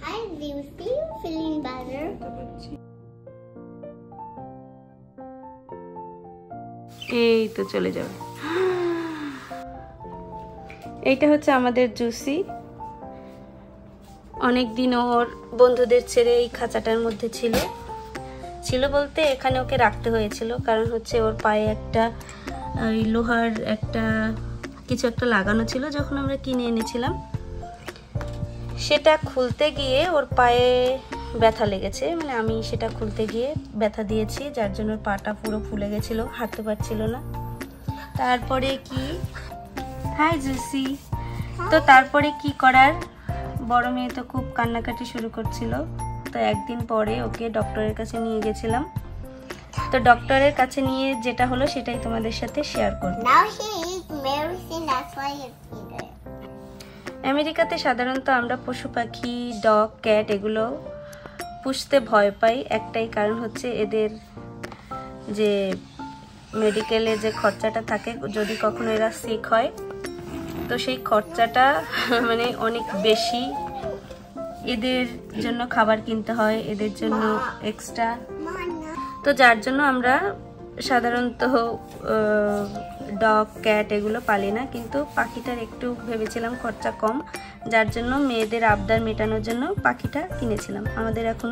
Hi, Lucy. Feeling better? এই তো চলে যাবে। এইটা হচ্ছে আমাদের জুসি। অনেকদিন ওর বন্ধুদের ছেড়ে এই খাঁচাটার মধ্যে ছিল বলতে এখানে ওকে রাখতে হয়েছিল, কারণ হচ্ছে ওর পায়ে একটা ওই লোহার একটা কিছু একটা লাগানো ছিল যখন আমরা কিনে এনেছিলাম। সেটা খুলতে গিয়ে ওর পায়ে ব্যথা লেগেছে, মানে আমি সেটা খুলতে গিয়ে ব্যথা দিয়েছি, যার জন্য পাটা পুরো ফুলে গেছিল, হাঁটতে পারছিল না। তারপরে কি, হাই জুসি, তো তারপরে কি করার, বড় মেয়ে তো খুব কান্নাকাটি শুরু করছিল। তো একদিন পরে ওকে ডক্টরের কাছে নিয়ে গেছিলাম। তো ডক্টরের কাছে নিয়ে যেটা হলো সেটাই তোমাদের সাথে শেয়ার করব। আমেরিকাতে সাধারণত আমরা পশু পাখি, ডগ, ক্যাট এগুলো পুষতে ভয় পাই। একটাই কারণ হচ্ছে এদের যে মেডিকেলে যে খরচাটা থাকে, যদি কখনো এরা সিক হয় তো সেই খরচাটা মানে অনেক বেশি। এদের জন্য খাবার কিনতে হয়, এদের জন্য এক্সট্রা। তো যার জন্য আমরা সাধারণত ডগ, ক্যাট এগুলো পালি না। কিন্তু পাখিটার একটু ভেবেছিলাম খরচা কম, যার জন্য মেয়েদের আবদার মেটানোর জন্য পাখিটা কিনেছিলাম। আমাদের এখন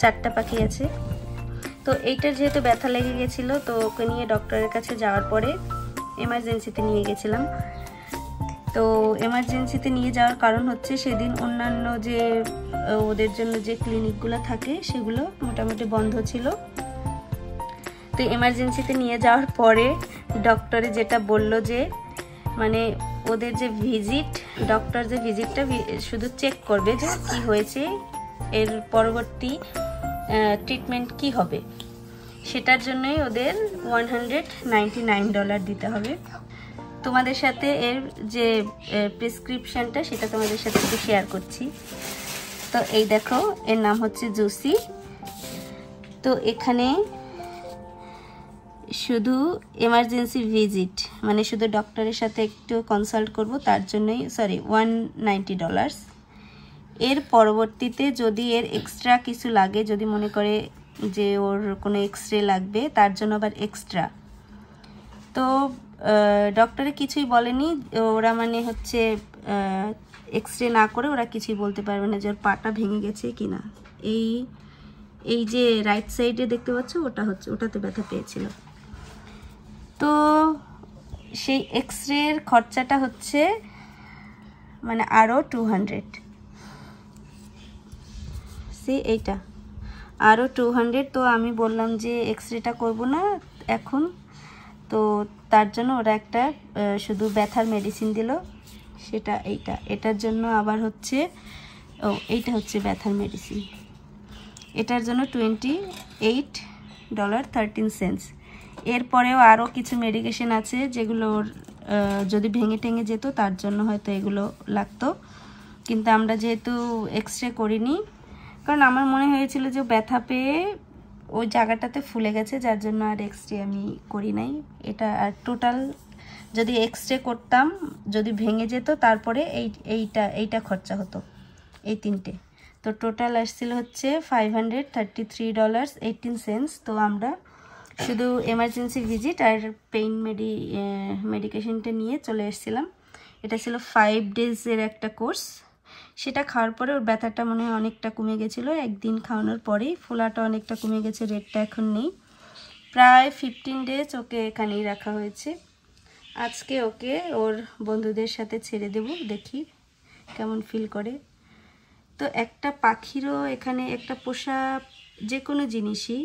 4টা পাখি আছে। তো এইটার যেহেতু ব্যথা লেগে গেছিলো, তো ওকে নিয়ে ডক্টরের কাছে যাওয়ার পরে এমার্জেন্সিতে নিয়ে গেছিলাম। তো এমার্জেন্সিতে নিয়ে যাওয়ার কারণ হচ্ছে সেদিন অন্যান্য যে ওদের জন্য যে ক্লিনিকগুলো থাকে সেগুলো মোটামুটি বন্ধ ছিল। তো এমার্জেন্সিতে নিয়ে যাওয়ার পরে ডক্টরে যেটা বলল যে মানে ওদের যে ভিজিট, ডক্টর যে ভিজিটটা শুধু চেক করবে যে কি হয়েছে, এর পরবর্তী ট্রিটমেন্ট কি হবে, সেটার জন্যই ওদের $199 দিতে হবে। তোমাদের সাথে এর যে প্রেসক্রিপশনটা সেটা তোমাদের সাথে একটু শেয়ার করছি। তো এই দেখো, এর নাম হচ্ছে জুসি। তো এখানে শুধু এমার্জেন্সি ভিজিট মানে শুধু ডক্টরের সাথে একটু কনসাল্ট করব, তার জন্যই $190। এর পরবর্তীতে যদি এর এক্সট্রা কিছু লাগে, যদি মনে করে যে ওর কোনো এক্সরে লাগবে, তার জন্য আবার এক্সট্রা। তো ডক্টরে কিছুই বলেনি, ওরা মানে হচ্ছে এক্সরে না করে ওরা কিছুই বলতে পারবে না যে ওর পাটা ভেঙে গেছে কিনা। এই যে রাইট সাইডে দেখতে পাচ্ছ, ওটাতে ব্যথা পেয়েছিল। তো সেই এক্সরের খরচাটা হচ্ছে মানে আরও 200, এইটা আরও 200। তো আমি বললাম যে এক্সরেটা করব না এখন, তো তার জন্য ওরা একটা শুধু ব্যথার মেডিসিন দিল, সেটা এটার জন্য আবার হচ্ছে এইটা হচ্ছে ব্যথার মেডিসিন, এটার জন্য $28.13। এরপরেও আরও কিছু মেডিকেশন আছে যেগুলো যদি ভেঙে টেঙে যেত তার জন্য হয়তো এগুলো লাগতো, কিন্তু আমরা যেহেতু এক্সরে করিনি, কারণ আমার মনে হয়েছিল যে ব্যথা পেয়ে ওই জায়গাটাতে ফুলে গেছে, যার জন্য আর এক্সরে আমি করি নাই। এটা আর টোটাল যদি এক্সরে করতাম, যদি ভেঙে যেত তারপরে এইটা খরচা হতো, এই 3টে। তো টোটাল আসছিল হচ্ছে $533.18। তো আমরা শুধু এমার্জেন্সি ভিজিট আর পেইন মেডিকেশনটা নিয়ে চলে এসেছিলাম। এটা ছিল 5 ডেজের একটা কোর্স। সেটা খাওয়ার পরে ওর ব্যথাটা মনে হয় অনেকটা কমে গেছিলো, একদিন খাওয়ানোর পরেই ফোলাটা অনেকটা কমে গেছে, রেডটা এখন নেই। প্রায় 15 ডেজ ওকে এখানেই রাখা হয়েছে। আজকে ওকে ওর বন্ধুদের সাথে ছেড়ে দেব, দেখি কেমন ফিল করে। তো একটা পাখিরও এখানে একটা পোষা যে কোনো জিনিসই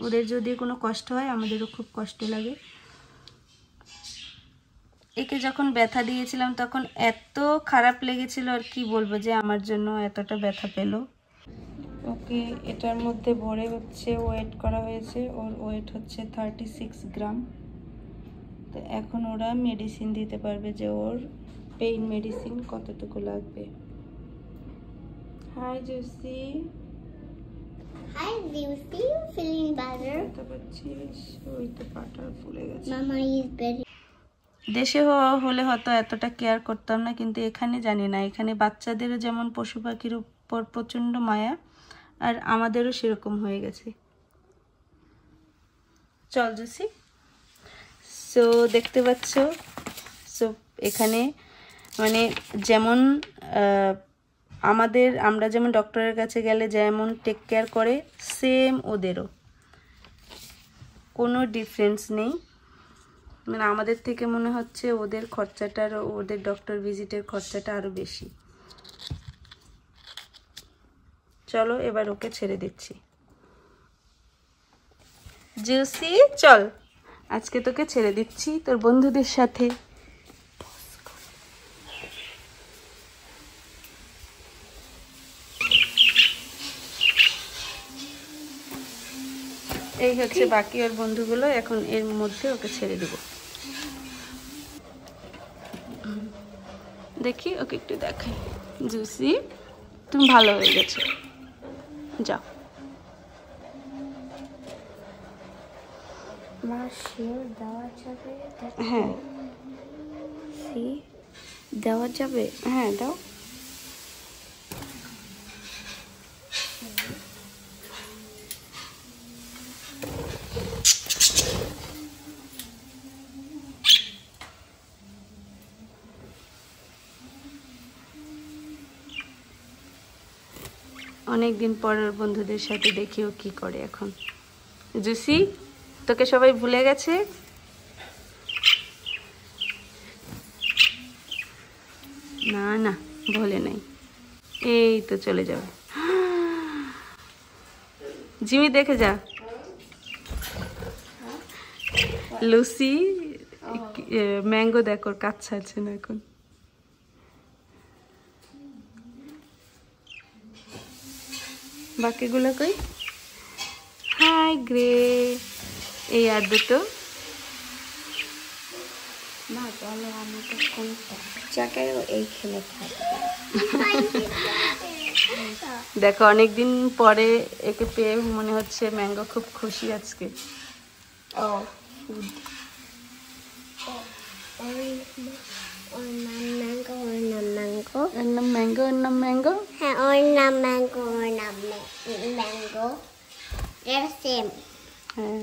ওদের যদি কোনো কষ্ট হয়, আমাদেরও খুব কষ্ট লাগে। একে যখন ব্যথা দিয়েছিলাম তখন এত খারাপ লেগেছিল, আর কি বলবো যে আমার জন্য এতটা ব্যথা পেল। ওকে এটার মধ্যে ভরে হচ্ছে ওয়েট করা হয়েছে, ওর ওয়েট হচ্ছে 36 গ্রাম। তো এখন ওরা মেডিসিন দিতে পারবে যে ওর পেইন মেডিসিন কতটুকু লাগবে। Hi Lucy. Hi, Lucy. Feeling better? ওই তো পাটা ফুলে গেছে। Mama is better. দেশে হলে হয়তো এতটা কেয়ার করতাম না, কিন্তু এখানে জানি না, এখানে বাচ্চাদেরও যেমন পশু পাখিরও পর প্রচণ্ড মায়া, আর আমাদেরও সেরকম হয়ে গেছে। চল জুসি। সো দেখতে পাচ্ছ, সো এখানে মানে যেমন আমরা যেমন ডক্টরের কাছে গেলে যেমন টেক কেয়ার করে, সেম ওদেরও কোনো ডিফারেন্স নেই। মানে আমাদের থেকে মনে হচ্ছে ওদের খরচাটা, ওদের ডক্টর ভিজিটের খরচাটা আরও বেশি। চলো এবার ওকে ছেড়ে দিচ্ছি। জুসি চল, আজকে তোকে ছেড়ে দিচ্ছি তোর বন্ধুদের সাথে। এই হচ্ছে বাকি ওর বন্ধুগুলো, এখন এর মধ্যে ওকে ছেড়ে দেব। দেখি ওকে একটু দেখাই। জুসি তুমি ভালো হয়ে গেছো, যাও। হ্যাঁ দেওয়া যাবে, হ্যাঁ দাও। অনেকদিন পরের বন্ধুদের সাথে দেখিও কি করে এখন। জুসি তোকে সবাই ভুলে গেছে? না না ভুলে নাই, এই তো চলে যাবে। জিমি দেখে যা, লুসি ম্যাঙ্গো দেখো কাজ ছাড়ছে না এখন। বাকিগুলো কই? হাই গ্রে, এই আর দুটো। মা বলো আমাকে কোনটা চাকায় এই খেলে থাকবে। দেখো অনেকদিন পরে একে পেয়ে মনে হচ্ছে ম্যাঙ্গো খুব খুশি আজকে। ও ফুড, ওর নাম ম্যাঙ্গো, ওর নাম ম্যাঙ্গো, ওর নাম ম্যাঙ্গো, ওর নাম ম্যাঙ্গো। হ্যাঁ ওর নাম ম্যাঙ্গো, ওর নাম ম্যাঙ্গো, এটা সেম। হ্যাঁ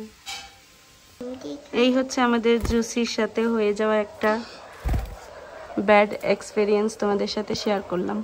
এই হচ্ছে আমাদের জুসির সাথে হয়ে যাওয়া একটা ব্যাড এক্সপেরিয়েন্স, তোমাদের সাথে শেয়ার করলাম।